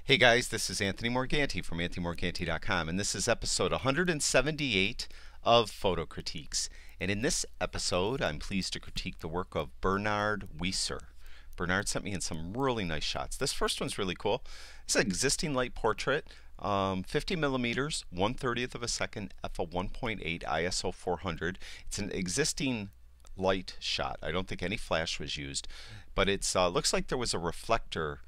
Hey guys, this is Anthony Morganti from anthonymorganti.com, and this is episode 178 of Photo Critiques. And in this episode, I'm pleased to critique the work of Bernhard Wieser. Bernhard sent me in some really nice shots. This first one's really cool. It's an existing light portrait, 50 millimeters, 1/30th of a second, f/1.8, ISO 400. It's an existing light shot. I don't think any flash was used, but it's looks like there was a reflector.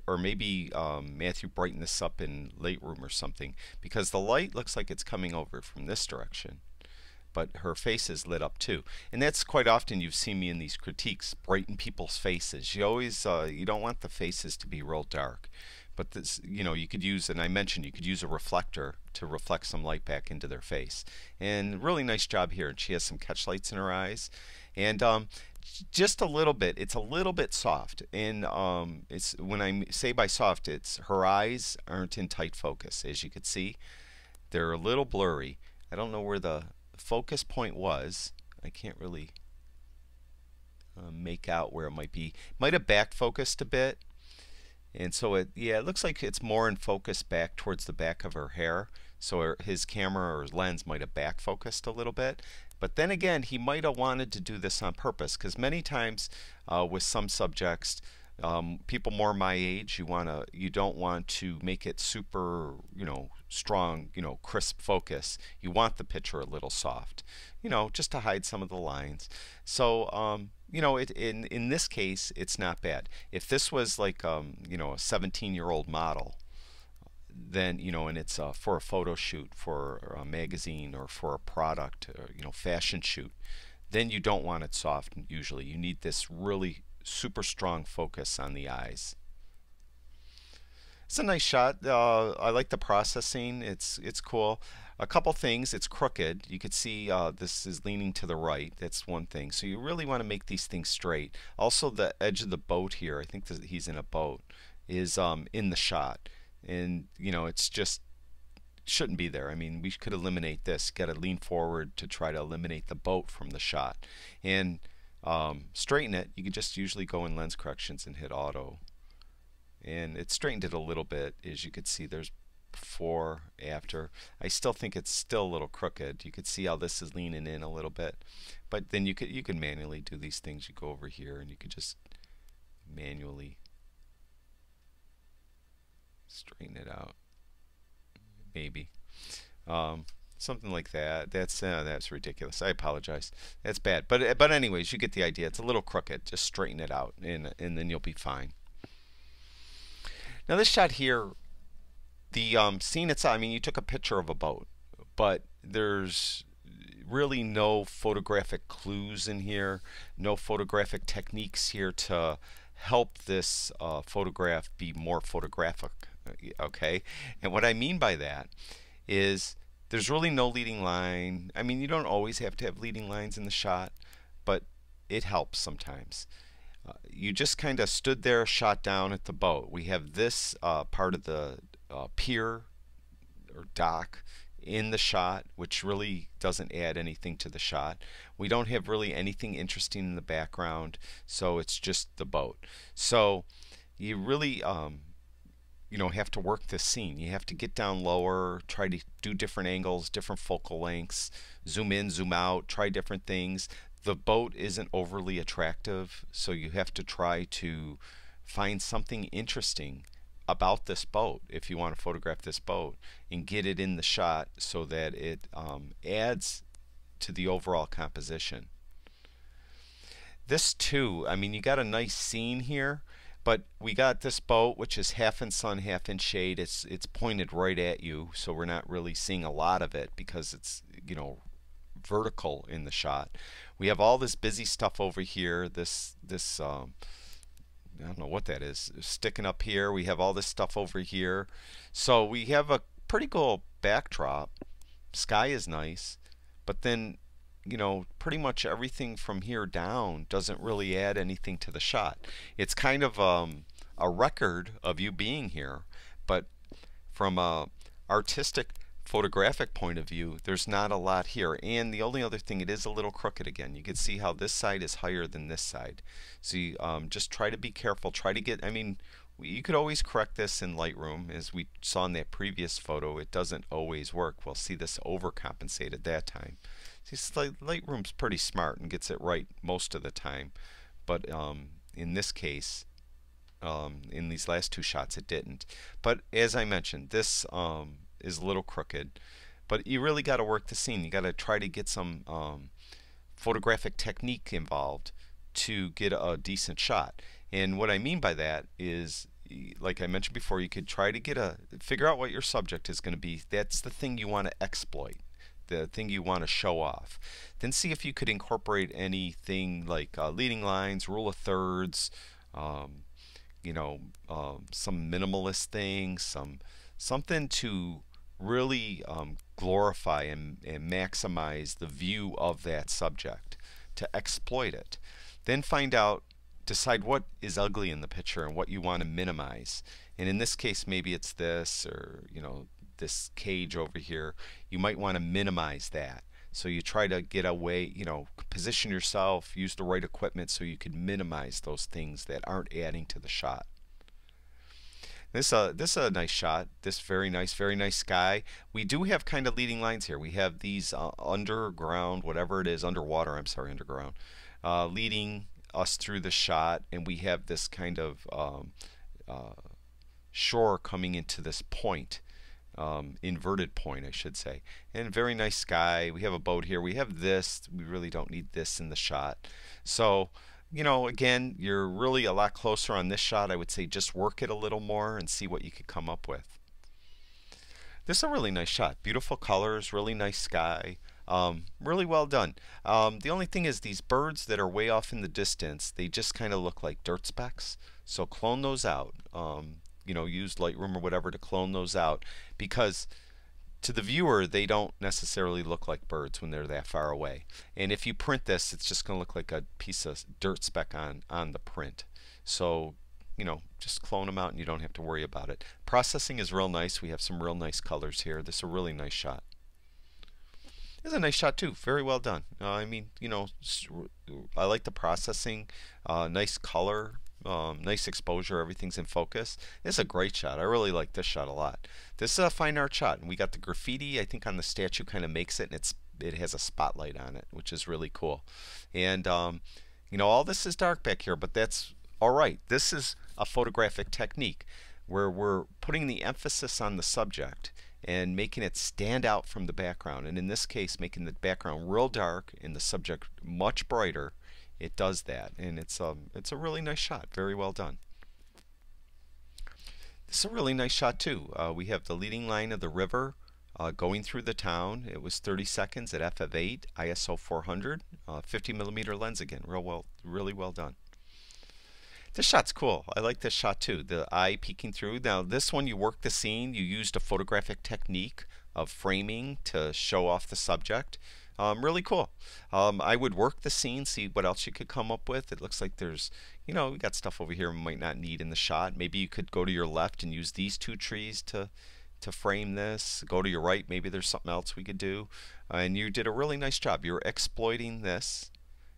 Or maybe Matthew brightened this up in Lightroom or something, because the light looks like it's coming over from this direction, but her face is lit up too. And that's quite often you've seen me in these critiques, brighten people's faces. You always you don't want the faces to be real dark, but this, you could use, and I mentioned you could use a reflector to reflect some light back into their face. And really nice job here. And she has some catch lights in her eyes, and just a little bit. It's a little bit soft, and it's, when I say by soft, it's her eyes aren't in tight focus. As you could see, they're a little blurry. I don't know where the focus point was. I can't really make out where it might be. Might have back focused a bit, and so it looks like it's more in focus back towards the back of her hair. So his camera or his lens might have back focused a little bit. But then again, he might have wanted to do this on purpose, because many times with some subjects, people more my age, you don't want to make it super, strong, crisp focus. You want the picture a little soft, just to hide some of the lines. So in this case, it's not bad. If this was like a 17-year-old model, then and it's for a photo shoot, for a magazine, or for a product, fashion shoot, then you don't want it soft. Usually you need this really super strong focus on the eyes. It's a nice shot. I like the processing. It's cool. A couple things. It's crooked. You could see this is leaning to the right. That's one thing. So you really want to make these things straight. Also, the edge of the boat here, I think that he's in a boat, is in the shot. And it's just shouldn't be there. I mean, we could eliminate this. Got to lean forward to try to eliminate the boat from the shot, and straighten it. You can just usually go in lens corrections and hit auto, and it straightened it a little bit. As you could see, there's before, after. I still think it's still a little crooked. You could see how this is leaning in a little bit, but then you can manually do these things. You go over here and you could just manually straighten it out, maybe something like that. That's ridiculous. I apologize. That's bad. But anyways, you get the idea. It's a little crooked. Just straighten it out, and then you'll be fine. Now this shot here, the scene itself. I mean, you took a picture of a boat, but there's really no photographic clues in here. No photographic techniques here to help this photograph be more photographic. Okay, and what I mean by that is there's really no leading line. I mean, you don't always have to have leading lines in the shot, but it helps sometimes. You just kind of stood there, shot down at the boat. We have this part of the pier or dock in the shot, which really doesn't add anything to the shot. We don't have really anything interesting in the background, so it's just the boat. So you really have to work this scene. You have to get down lower, try to do different angles, different focal lengths, zoom in, zoom out, try different things. The boat isn't overly attractive, so you have to try to find something interesting about this boat if you want to photograph this boat and get it in the shot so that it adds to the overall composition. This too, I mean, you got a nice scene here, but we got this boat which is half in sun, half in shade. It's pointed right at you, so we're not really seeing a lot of it because it's vertical in the shot. We have all this busy stuff over here. This I don't know what that is, sticking up here. We have all this stuff over here. So we have a pretty cool backdrop. Sky is nice, but then pretty much everything from here down doesn't really add anything to the shot. It's kind of a record of you being here, but from a artistic photographic point of view, there's not a lot here. And the only other thing, it is a little crooked again. You can see how this side is higher than this side. So you just try to be careful. Try to get, I mean, You could always correct this in Lightroom, as we saw in that previous photo. It doesn't always work. We'll see this overcompensated that time. See, Lightroom's pretty smart and gets it right most of the time, but in this case, in these last two shots, it didn't. But as I mentioned, this is a little crooked, but you really got to work the scene. You got to try to get some photographic technique involved to get a decent shot. And what I mean by that is, like I mentioned before, you could try to figure out what your subject is going to be. That's the thing you want to exploit, the thing you want to show off. Then see if you could incorporate anything like leading lines, rule of thirds, some minimalist things, something to really glorify and maximize the view of that subject, to exploit it. Then decide what is ugly in the picture and what you want to minimize. And in this case, maybe it's this, or this cage over here. You might want to minimize that. So you try to get away, position yourself, use the right equipment so you can minimize those things that aren't adding to the shot. This is a nice shot. This very nice sky. We do have kind of leading lines here. We have these underground, whatever it is, underwater, I'm sorry, underground, leading us through the shot, and we have this kind of shore coming into this point. Inverted point, I should say. And very nice sky. We have a boat here. We have this. We really don't need this in the shot. So, again, you're really a lot closer on this shot. I would say just work it a little more and see what you could come up with. This is a really nice shot. Beautiful colors, really nice sky. Really well done. The only thing is these birds that are way off in the distance, they just kind of look like dirt specks. So clone those out. Use Lightroom or whatever to clone those out, because to the viewer they don't necessarily look like birds when they're that far away. And if you print this, it's just going to look like a piece of dirt speck on the print. So just clone them out and you don't have to worry about it. Processing is real nice. We have some real nice colors here. This is a really nice shot. This is a nice shot too. Very well done. I like the processing. Nice color. Nice exposure, everything's in focus. This is a great shot. I really like this shot a lot. This is a fine art shot, and we got the graffiti, I think, on the statue kind of makes it, and it has a spotlight on it, which is really cool. And all this is dark back here, but that's all right. This is a photographic technique where we're putting the emphasis on the subject and making it stand out from the background, and in this case making the background real dark and the subject much brighter. It does that, and it's a really nice shot. Very well done. This is a really nice shot too. We have the leading line of the river going through the town. It was 30 seconds at f of 8, ISO 400, 50mm lens again. Really well done. This shot's cool. I like this shot too. The eye peeking through. Now this one, you work the scene. You used a photographic technique of framing to show off the subject. Really cool. I would work the scene, see what else you could come up with. It looks like there's, we got stuff over here we might not need in the shot. Maybe you could go to your left and use these two trees to frame this. Go to your right, maybe there's something else we could do. And you did a really nice job. You're exploiting this,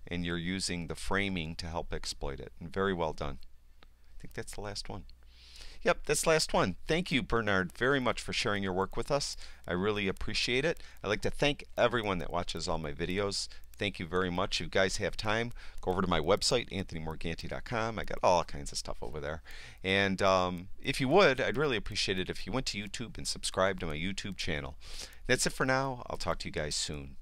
and you're using the framing to help exploit it. And very well done. I think that's the last one. Yep, that's the last one. Thank you, Bernhard, very much for sharing your work with us. I really appreciate it. I'd like to thank everyone that watches all my videos. Thank you very much. If you guys have time, go over to my website, anthonymorganti.com. I got all kinds of stuff over there. And if you would, I'd really appreciate it if you went to YouTube and subscribed to my YouTube channel. That's it for now. I'll talk to you guys soon.